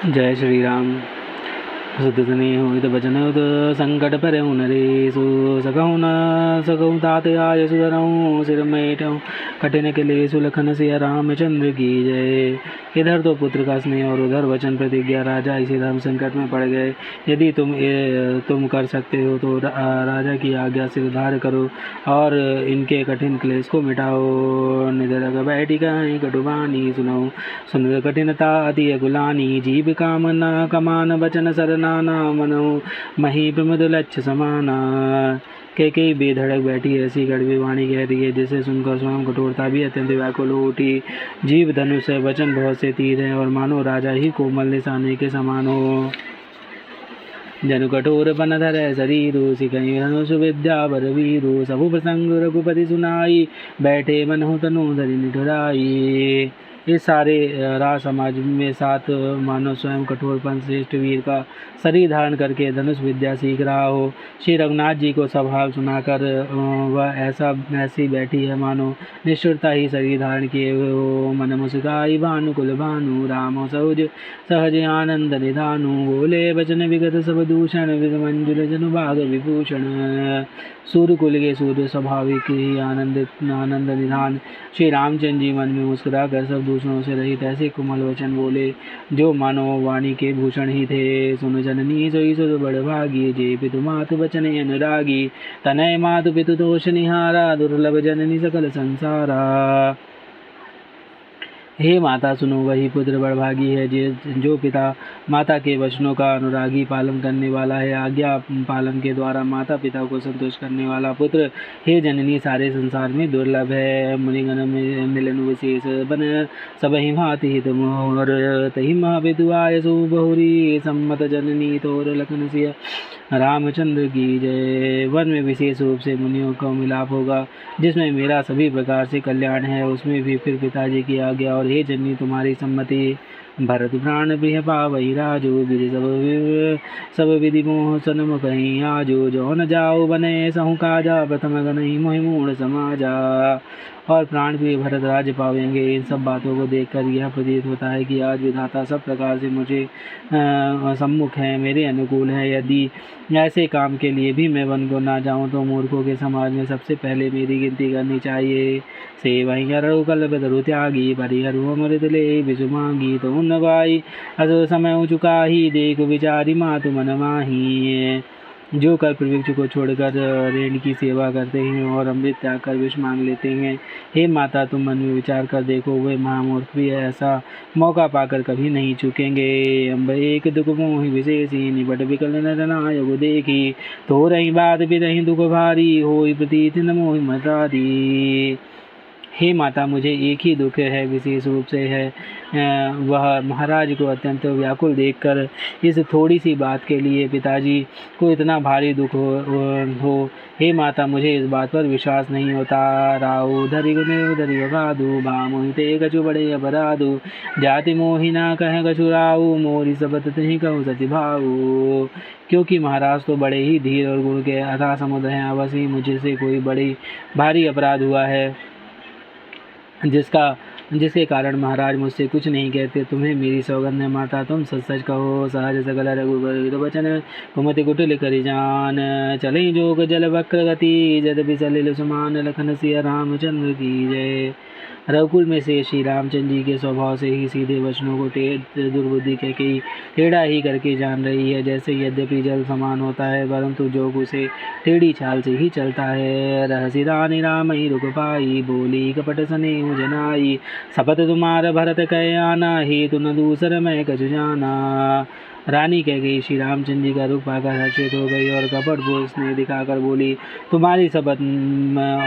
जय श्री राम। सुतने हुत बचन उत संकट पर नरेशु सकहु न सकहु तात आय सुधरऊँ सिर मेटऊँ कठिन क्लेशु लखन सिया रामचंद्र की जय। इधर तो पुत्र का स्नेह और उधर वचन प्रतिज्ञा। राजा इसी धर्म संकट में पड़ गए। यदि तुम कर सकते हो तो राजा की आज्ञा से उद्धार करो और इनके कठिन क्लेश को मिटाओ। निधरक बैठी कहीं कटुबानी सुनो सुन कठिनता अति अकुलानी जीव कामना कमान बचन सरनाना मनो मही प्रमद लक्ष्य समाना। कई बेधड़क बैठी ऐसी कड़वी वाणी कह रही है जिसे सुनकर स्वयं कठोरता भी अत्यंत व्याकुल हो उठी। जीव धनुष है, वचन बहुत से तीर हैं और मानो राजा ही कोमल निशाने के समान हो। जनु कठोर पन धर शरीरु सिकई धनुष विद्या बरवीरु सबु प्रसंग रघुपति सुनाई बैठे मन हो तनु धरि निठुराई। इस सारे राज समाज में साथ मानो स्वयं कठोरपन श्रेष्ठ वीर का शरीर धारण करके धनुष विद्या सीख रहा हो। श्री रघुनाथ जी को सब हाल सुनाकर वह ऐसी बैठी है मानो निष्ठुरता ही शरीर धारण किए हुए हो। मन मुस्काई भानुकुल भानु राम सहज आनंद निधानु बोले वचन विगत सब दूषण विद मंजुल जनु भाग विभूषण। सूर्यकुल के सूर्य स्वाभाविक ही आनंद निधान श्री रामचंद्र जी मन में मुस्कुरा कर सब दूषणों से रहित ऐसे कोमल वचन बोले जो मानो वाणी के भूषण ही थे। सुन जननी सोई सुर बड़ भागी जे पितु मातु वचन अनुरागी तनय मातु पितु तोष निहारा दुर्लभ जननी सकल संसारा। हे माता सुनो, वही पुत्र बड़भागी है जो पिता माता के वचनों का अनुरागी पालन करने वाला है। आज्ञा पालन के द्वारा माता पिता को संतुष्ट करने वाला पुत्र हे जननी सारे संसार में दुर्लभ है। मुनिगण में मिलन विशेष बन सब ही भांति हित मोर तही महाविदु आयसु बहुरी सम्मत जननी तोर लखन सिया रामचंद्र की जय। वन में विशेष रूप से मुनियों का मिलाप होगा जिसमें मेरा सभी प्रकार से कल्याण है, उसमें भी फिर पिताजी की आज्ञा और हे जननी तुम्हारी सम्मति। भरत प्राण प्रिय पावई राजो विधि सब विधि मोह सनम कहीं आजो जो न जाओ बने सहु काजा प्रथम गनई मोहि मूढ़ समाजा। और प्राण प्रिय भरत राज्य पावेंगे। इन सब बातों को देखकर यह प्रतीत होता है कि आज विधाता सब प्रकार से मुझे सम्मुख है, मेरे अनुकूल है। यदि ऐसे काम के लिए भी मैं वन को ना जाऊं तो मूर्खों के समाज में सबसे पहले मेरी गिनती करनी चाहिए। से वही हरु कल्प तरु त्यागी परिहरु अमृत ले विषु मांगी तो उन भाई अस समय हो चुका ही देख विचारी मातु मन माही। जो कल्प वृक्ष को छोड़कर रेण की सेवा करते हैं और अमृत त्याग कर विष मांग लेते हैं, हे माता तुम मन में विचार कर देखो, वे महामूर्ख भी ऐसा मौका पाकर कभी नहीं चूकेंगे। अम्ब एक दुख मोहि विशेषी निबट विकल नरनायक देखी तो रही बात भी रही दुख भारी होई प्रतीत न मोहि मतारी। हे माता मुझे एक ही दुख है, विशेष रूप से है वह महाराज को अत्यंत व्याकुल देखकर इस थोड़ी सी बात के लिए पिताजी को इतना भारी दुख हो। हे माता मुझे इस बात पर विश्वास नहीं होता। राउ धरि गुने उधरि अगाधु बा मोहिते कछु बड़े अपराधु जाति मोहिना कह कछु राउ मोरी सबत तही कहूँ सति भाऊ। क्योंकि महाराज तो बड़े ही धीर और गुण के अथाह समुद्र हैं, अवश्य ही मुझसे कोई बड़ी भारी अपराध हुआ है जिसके कारण महाराज मुझसे कुछ नहीं कहते। तुम्हें मेरी सौगंध है माता, तुम सच सच कहो। सहज सकल रघुबर वचन कुमति कुटिल करि जान चले जोग जल वक्र गति जद बिसलिल सुमान लखन सिया रामचंद्र की जय। रघुकुल में से श्री रामचंद्र जी के स्वभाव से ही सीधे वचनों को दुर्बुद्धि कह के टेढ़ा ही करके जान रही है। जैसे यद्यपि जल समान होता है परंतु जोग उसे टेढ़ी चाल से ही चलता है। रहसी रानी राम ही रुक पाई बोली कपट सने जनाई शपथ तुम्हार भरत कह आना ही तुन दूसर मैं कछु जाना। रानी कह गई श्री रामचंद्र जी का रूप पाकर हर्षित हो गई और कपट को स्नेह दिखाकर बोली तुम्हारी शपथ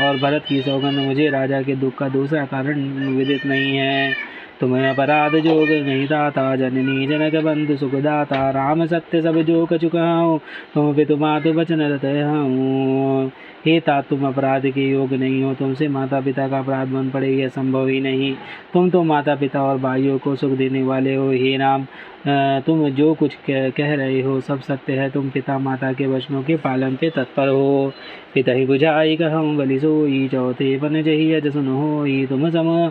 और भरत की सौगंध मुझे राजा के दुख का दूसरा कारण विदित नहीं है। तुम्हें अपराध जोग नहीं दाता जननी जनक बंधु सुखदाता राम सत्य सब जो कछु कहूँ तुम पितु मातु वचन रत हूँ। हे तात तुम अपराध के योग नहीं हो, तुमसे माता पिता का अपराध बन पड़े यह संभव ही नहीं। तुम तो माता पिता और भाइयों को सुख देने वाले हो। हे राम तुम जो कुछ कह रहे हो सब सत्य है। तुम पिता माता के वचनों के पालन पे तत्पर हो। पिता ही बुझाई कहूँ बलि सोई, चौथे पन जही अज सुन होई। तुम सम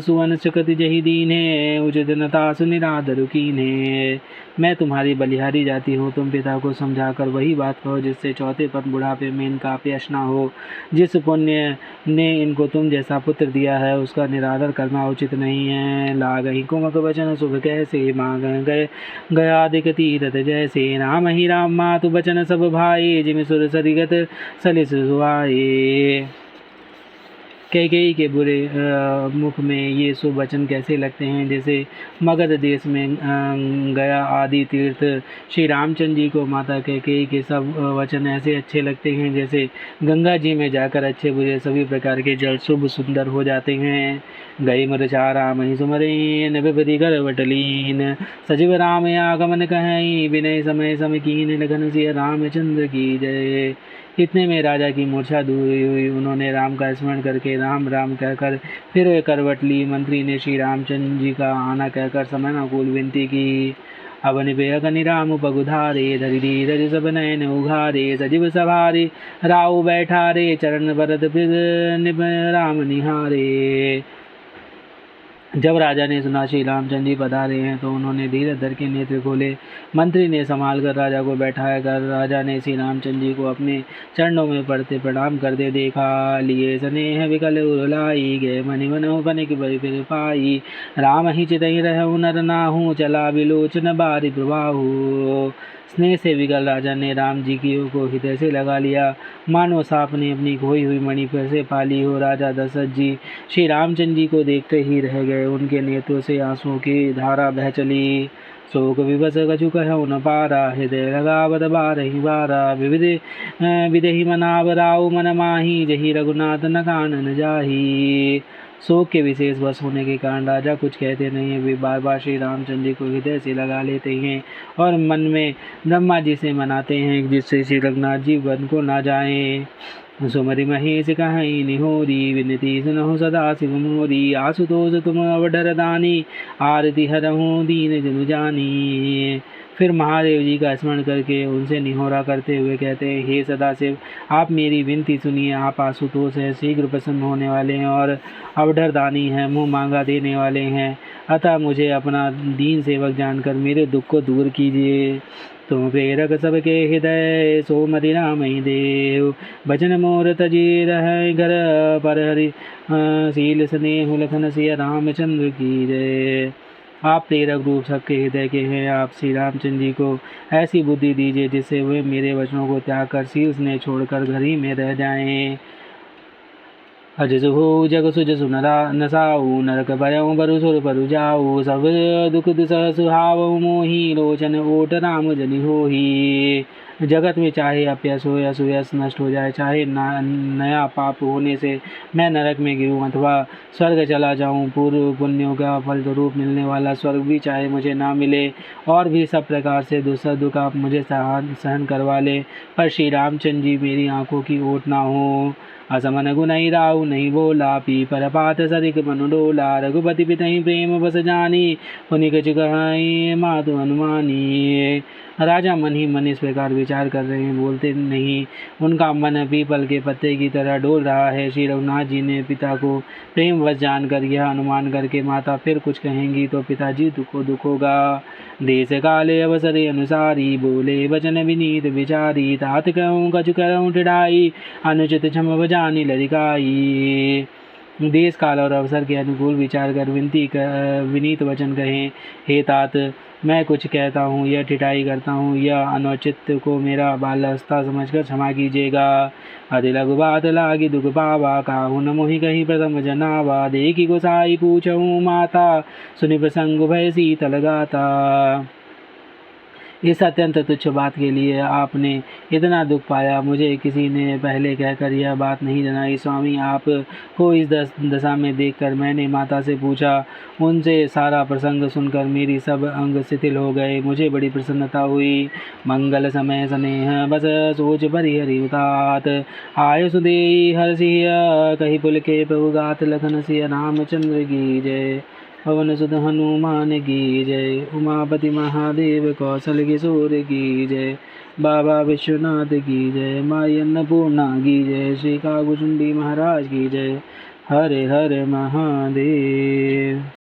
सुवन सुकृति जही दीने, उचित नता सुनिरादरु कीन्हे। मैं तुम्हारी बलिहारी जाती हूँ। तुम पिता को समझाकर वही बात कहो जिससे चौथे पन बुढ़ापे में इनका अपयश न हो। जिस पुण्य ने इनको तुम जैसा पुत्र दिया है उसका निरादर करना उचित नहीं है। लागहि कुमक वचन शुभ कैसे, मांग गए गया दिक तीरथ जैसे। राम ही राम मातु बचन सब भाई, जिम सुर सरिगत सलिस सुहाए। कैकेयी के बुरे मुख में ये शुभ वचन कैसे लगते हैं, जैसे मगध देश में गया आदि तीर्थ। श्री रामचंद्र जी को माता कैकेयी के सब वचन ऐसे अच्छे लगते हैं जैसे गंगा जी में जाकर अच्छे बुरे सभी प्रकार के जल शुभ सुंदर हो जाते हैं। गई मृचा राम ही सुमरीन, विपति कर वटलीन। सजीव राम आगमन कहीं, विनय समय सम कीन। लगन सिया रामचंद्र की जय। इतने में राजा की मूर्छा दूर हुई। उन्होंने राम का स्मरण करके राम राम कहकर फिर वे करवट ली। मंत्री ने श्री रामचंद्र जी का आना कहकर समयानुकूल विनती की। अवन बेअगनि राम पगुधारे, धरि धीरज सब नयन उघारे। सजीव सवारे राव बैठारे, चरण भरत निभ राम निहारे। जब राजा ने सुना श्री रामचंद्र जी पधारे हैं तो उन्होंने धीरज धर के नेत्र खोले। मंत्री ने संभाल कर राजा को बैठाया कर राजा ने श्री रामचंद्र जी को अपने चरणों में पड़ते प्रणाम करते देखा। लिए स्नेह विकल उरलाई, गए मनि मनोह बनिक फिर पाई। राम ही चितहि रहु नर नाहु, चला विलोचन बारि प्रवाहु। स्नेह से विकल राजा ने राम जी की को हृदय से लगा लिया, मानो सांप ने अपनी खोई हुई मणि फिर से पाली हो। राजा दशरथ जी श्री रामचंद्र जी को देखते ही रह गए। उनके नेत्रों से आंसुओं की धारा बह चली। शोक विवश कछु कहु न पारा, हृदय लगावत बारहि बारा। विदेहि मनाव राव मन माही, जही रघुनाथ न कानन जाही। शोक के विशेष वश होने के कारण राजा कुछ कहते नहीं हैं। वे बार बार श्री रामचंद्र जी को हृदय से लगा लेते हैं और मन में ब्रह्मा जी से मनाते हैं जिससे श्री रघुनाथ जी वन को ना जाएं। सुमरि महेश कहीं निहोरी, विनती सुनहु सदा शिव मोरी। आशुतोष तुम अवडर दानी, आरती हरहु दीन जनु जानी। फिर महादेव जी का स्मरण करके उनसे निहोरा करते हुए कहते हैं, हे सदाशिव आप मेरी विनती सुनिए। आप आशुतोष हैं, शीघ्र प्रसन्न होने वाले हैं और अवडर दानी हैं, मुँह मांगा देने वाले हैं। अतः मुझे अपना दीन सेवक जानकर मेरे दुख को दूर कीजिए। तुम प्रेरक सबके हृदय, सो मति राम ही देव। भजन मोर तजी रह घर पर हरि, शील स्नेह लखन सिया रामचंद्र की जय। आप प्रेरक रूप सबके हृदय के हैं। आप श्री रामचंद्र जी को ऐसी बुद्धि दीजिए जिससे वे मेरे वचनों को त्याग कर शील स्नेह छोड़कर घर ही में रह जाएं। अजसु हो जग सुजसु नसाऊ, नरक भयउ बरु सुर परु जाऊ। सब दुख दुसह सुहावउ, मोहि लोचन ओट राम जनि होही। जगत में चाहे अपयश हो या सुयश नष्ट हो जाए, चाहे नया पाप होने से मैं नरक में गिरूं अथवा स्वर्ग चला जाऊं, पूर्व पुण्यों का फल स्वरूप मिलने वाला स्वर्ग भी चाहे मुझे ना मिले, और भी सब प्रकार से दुख आप मुझे सहन करवा ले, पर श्री रामचंद्र जी मेरी आंखों की ओट ना हो। असमन गुनई राउ नहीं बोला, पी पर पात सरिक मनु डोला। रघुपति पितहि प्रेम बस जानी, पुनि कछु कहई मातु अनुमानी। राजा मन ही मन इस प्रकार विचार कर रहे हैं, बोलते नहीं। उनका मन पीपल के पत्ते की तरह डोल रहा है। श्री रघुनाथ जी ने पिता को प्रेमवश जानकर यह अनुमान करके माता फिर कुछ कहेंगी तो पिताजी दुख होगा। देश काले अवसरे अनुसारी, बोले वचन विनीत विचारी। तात कहूँ कछु करऊँ टिड़ाई, अनुचित क्षम जानी लड़िकाई। देश काल और अवसर के अनुकूल विचार कर विनीत वचन कहें। हे तात, मैं कुछ कहता हूँ या ठिठाई करता हूँ या अनुचित को मेरा बाल्यावस्था समझकर क्षमा कीजिएगा। अति लघु बात लागी दुख पावा, काहू न मोहि कहीं प्रथम जनावा। देखी गोसाई पूछऊँ माता, सुनि प्रसंग भय शीतल गाता। इस अत्यंत तुच्छ बात के लिए आपने इतना दुख पाया, मुझे किसी ने पहले कहकर यह बात नहीं जनाई। स्वामी, आप को इस दशा में देखकर मैंने माता से पूछा। उनसे सारा प्रसंग सुनकर मेरी सब अंग शिथिल हो गए। मुझे बड़ी प्रसन्नता हुई। मंगल समय स्नेह बस सोच भरी हरि उतात। आय सुदेई हर्षिय, कही पुल के प्रभु गात। लखन सिया रामचंद्र की जय। पवन सुत हनुमान की जय। उमापति महादेव कौशल किशोर की जय। बाबा विश्वनाथ की जय। माई अन्नपूर्णा की जय। श्री काकुचुंडी महाराज की जय। हरे हर महादेव।